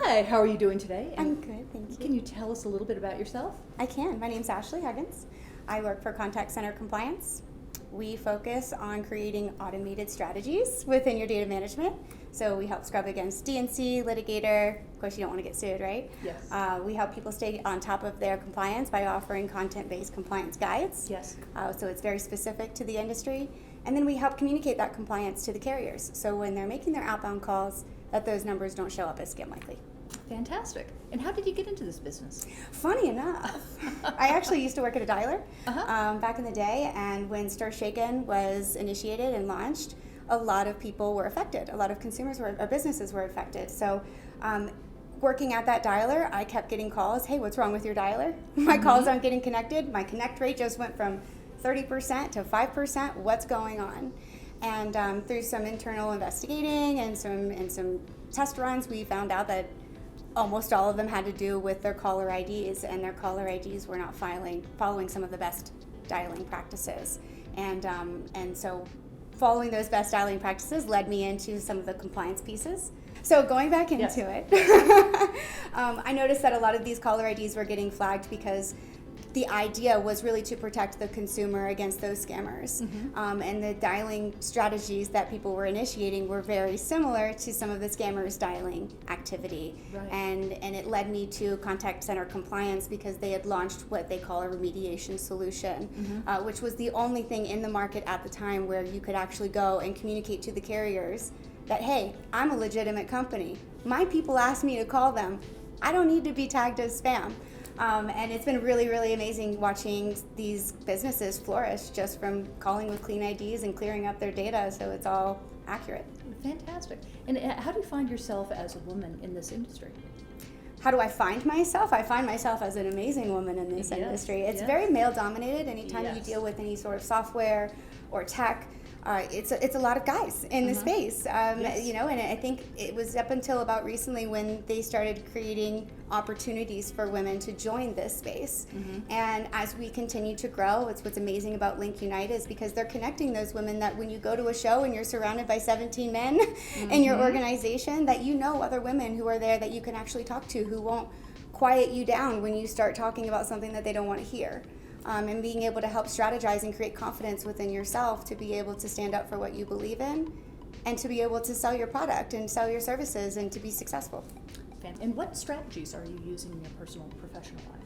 Hi, how are you doing today? I'm good, thank you. Can you tell us a little bit about yourself? I can. My name's Ashley Huggins. I work for Contact Center Compliance. We focus on creating automated strategies within your data management. So we help scrub against DNC, litigator. Of course, you don't want to get sued, right? Yes. We help people stay on top of their compliance by offering content-based compliance guides. Yes. So it's very specific to the industry. And then we help communicate that compliance to the carriers. So when they're making their outbound calls, that those numbers don't show up as scam likely. Fantastic. And how did you get into this business? Funny enough, I actually used to work at a dialer Uh-huh. back in the day, and when Stir Shaken was initiated and launched, a lot of people were affected. A lot of consumers or businesses were affected. So working at that dialer, I kept getting calls, hey, what's wrong with your dialer? My calls aren't getting connected. My connect rate just went from 30% to 5%. What's going on? And through some internal investigating and some test runs, we found out that almost all of them had to do with their caller IDs, and their caller IDs were not following some of the best dialing practices. And so following those best dialing practices led me into some of the compliance pieces. So going back into it, I noticed that a lot of these caller IDs were getting flagged because the idea was really to protect the consumer against those scammers. And the dialing strategies that people were initiating were very similar to some of the scammers' dialing activity. Right. And it led me to Contact Center Compliance because they had launched what they call a remediation solution, which was the only thing in the market at the time where you could actually go and communicate to the carriers that, hey, I'm a legitimate company. My people asked me to call them. I don't need to be tagged as spam. And it's been really, really amazing watching these businesses flourish just from calling with clean IDs and clearing up their data so it's all accurate. Fantastic. And how do you find yourself as a woman in this industry? How do I find myself? I find myself as an amazing woman in this industry. It's very male dominated. Anytime you deal with any sort of software or tech, it's a lot of guys in the space, you know, and I think it was up until about recently when they started creating opportunities for women to join this space. And as we continue to grow, what's amazing about LinkUnite is because they're connecting those women that when you go to a show and you're surrounded by 17 men in your organization, that you know other women who are there that you can actually talk to who won't quiet you down when you start talking about something that they don't want to hear. And being able to help strategize and create confidence within yourself to be able to stand up for what you believe in and to be able to sell your product and sell your services and to be successful. And what strategies are you using in your personal and professional life?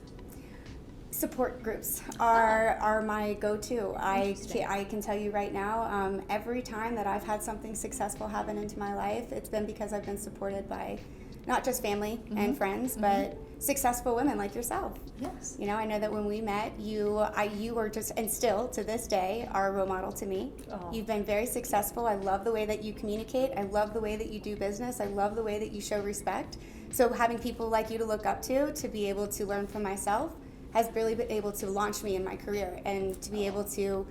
Support groups are my go-to. I can tell you right now, every time that I've had something successful happen into my life, it's been because I've been supported by not just family and friends, but successful women like yourself. Yes. You know, I know that when we met, you were just, and still to this day, are a role model to me. Oh. You've been very successful. I love the way that you communicate. I love the way that you do business. I love the way that you show respect. So having people like you to look up to be able to learn from myself, has really been able to launch me in my career and to be able to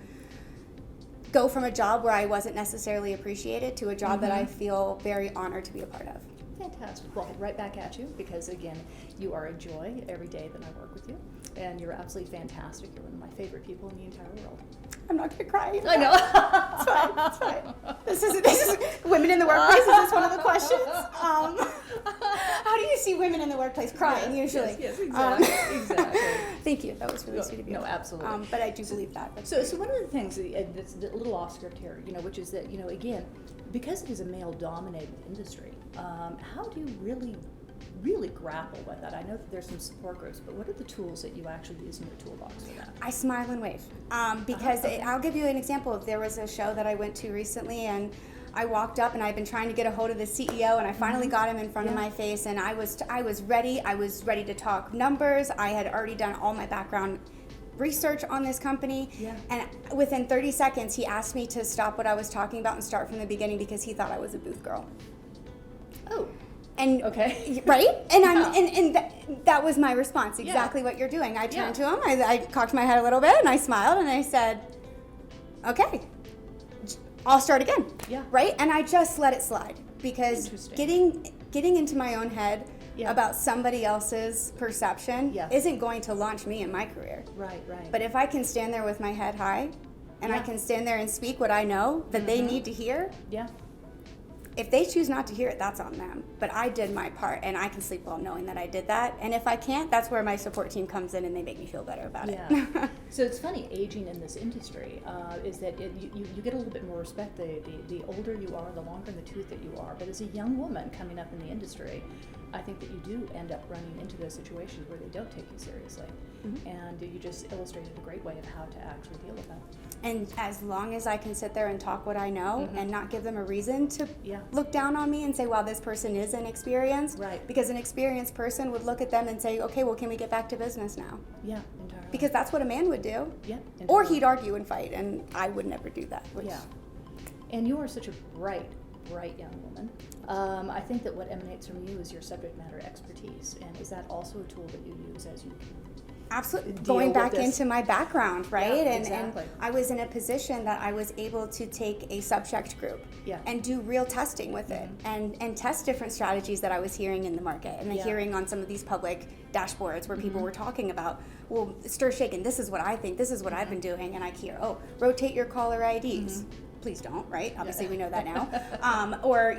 go from a job where I wasn't necessarily appreciated to a job that I feel very honored to be a part of. Fantastic. Well, right back at you because, again, you are a joy every day that I work with you, and you're absolutely fantastic. You're one of my favorite people in the entire world. I'm not going to cry. I know. It's fine. This is women in the workplace. Is this one of the questions? How do you see women in the workplace crying usually? Yes, exactly. Exactly. Thank you. That was really sweet of you. No, absolutely. But I do believe that. So one of the things that's a little off script here, you know, which is that, you know, again, because it is a male-dominated industry, how do you really grapple with that? I know that there's some support groups, but what are the tools that you actually use in your toolbox for that? I smile and wave because I'll give you an example. There was a show that I went to recently, and I walked up, and I've been trying to get a hold of the CEO, and I finally got him in front of my face, and I was ready. I was ready to talk numbers. I had already done all my background research on this company, and within 30 seconds, he asked me to stop what I was talking about and start from the beginning because he thought I was a booth girl. Oh. And right, and that was my response. Exactly what you're doing. I turned to him. I cocked my head a little bit, and I smiled, and I said, "Okay, I'll start again." Yeah. Right, and I just let it slide because getting into my own head about somebody else's perception isn't going to launch me in my career. Right. But if I can stand there with my head high, and I can stand there and speak what I know that they need to hear. if they choose not to hear it, that's on them. But I did my part, and I can sleep well knowing that I did that. And if I can't, that's where my support team comes in, and they make me feel better about it. So it's funny, aging in this industry is that you get a little bit more respect the older you are, the longer in the tooth that you are. But as a young woman coming up in the industry, I think that you do end up running into those situations where they don't take you seriously. And you just illustrated a great way of how to actually deal with that. And as long as I can sit there and talk what I know and not give them a reason to look down on me and say, wow, this person is inexperienced. Right. Because an experienced person would look at them and say, okay, well, can we get back to business now? Yeah, entirely. Because that's what a man would do. Yeah. Entirely. Or he'd argue and fight, and I would never do that. Yeah. And you are such a bright young woman. I think that what emanates from you is your subject matter expertise. And is that also a tool that you use as you absolutely deal going back with this? into my background, right? Yeah, and exactly. I was in a position that I was able to take a subject group and do real testing with it and test different strategies that I was hearing in the market and hearing on some of these public dashboards where people were talking about, well, stir shaken, this is what I think, this is what I've been doing, and I hear, oh, rotate your caller IDs. Please don't, right? Obviously we know that now. Or,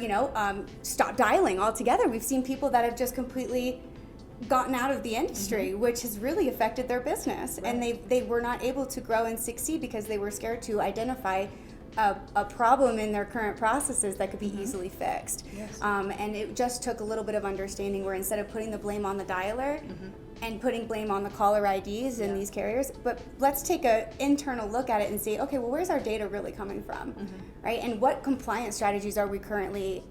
stop dialing altogether. We've seen people that have just completely gotten out of the industry, which has really affected their business. Right. And they were not able to grow and succeed because they were scared to identify a problem in their current processes that could be easily fixed. Yes. And it just took a little bit of understanding where instead of putting the blame on the dialer and putting blame on the caller IDs in these carriers, but let's take an internal look at it and see, okay, well, where's our data really coming from, right? And what compliance strategies are we currently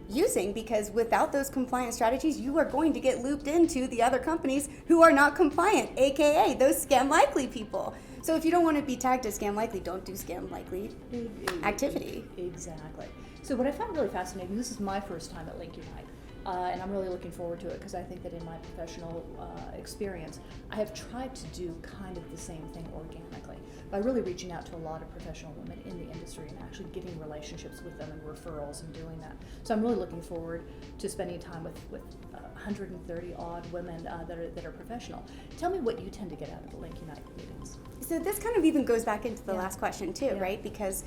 using? Because without those compliance strategies, you are going to get looped into the other companies who are not compliant, aka those scam likely people. So if you don't want to be tagged as scam likely, don't do scam likely activity. Exactly. So what I found really fascinating, this is my first time at LinkUnite, and I'm really looking forward to it because I think that in my professional experience, I have tried to do kind of the same thing organically by really reaching out to a lot of professional women in the industry and actually getting relationships with them and referrals and doing that. So I'm really looking forward to spending time with 130 odd women that are professional. Tell me what you tend to get out of the LinkUnite meetings. So this kind of even goes back into the last question too, right? Because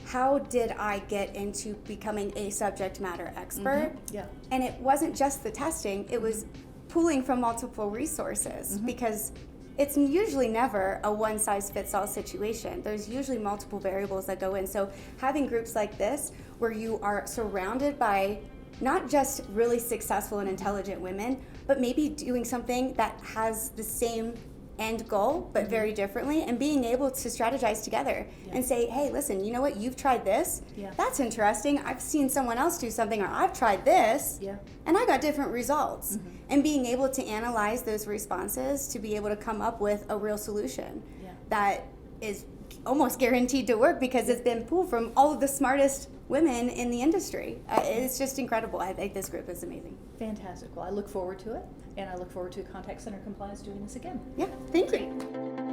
how did I get into becoming a subject matter expert? And it wasn't just the testing, it was pooling from multiple resources because it's usually never a one-size-fits-all situation. There's usually multiple variables that go in. So having groups like this where you are surrounded by not just really successful and intelligent women, but maybe doing something that has the same end goal, but very differently, and being able to strategize together and say, hey, listen, you know what, you've tried this, that's interesting, I've seen someone else do something, or I've tried this, and I got different results. And being able to analyze those responses to be able to come up with a real solution that is almost guaranteed to work because it's been pulled from all of the smartest women in the industry. It's just incredible. I think this group is amazing. Fantastic. Well, I look forward to it, and I look forward to Contact Center Compliance doing this again. Yeah, thank you.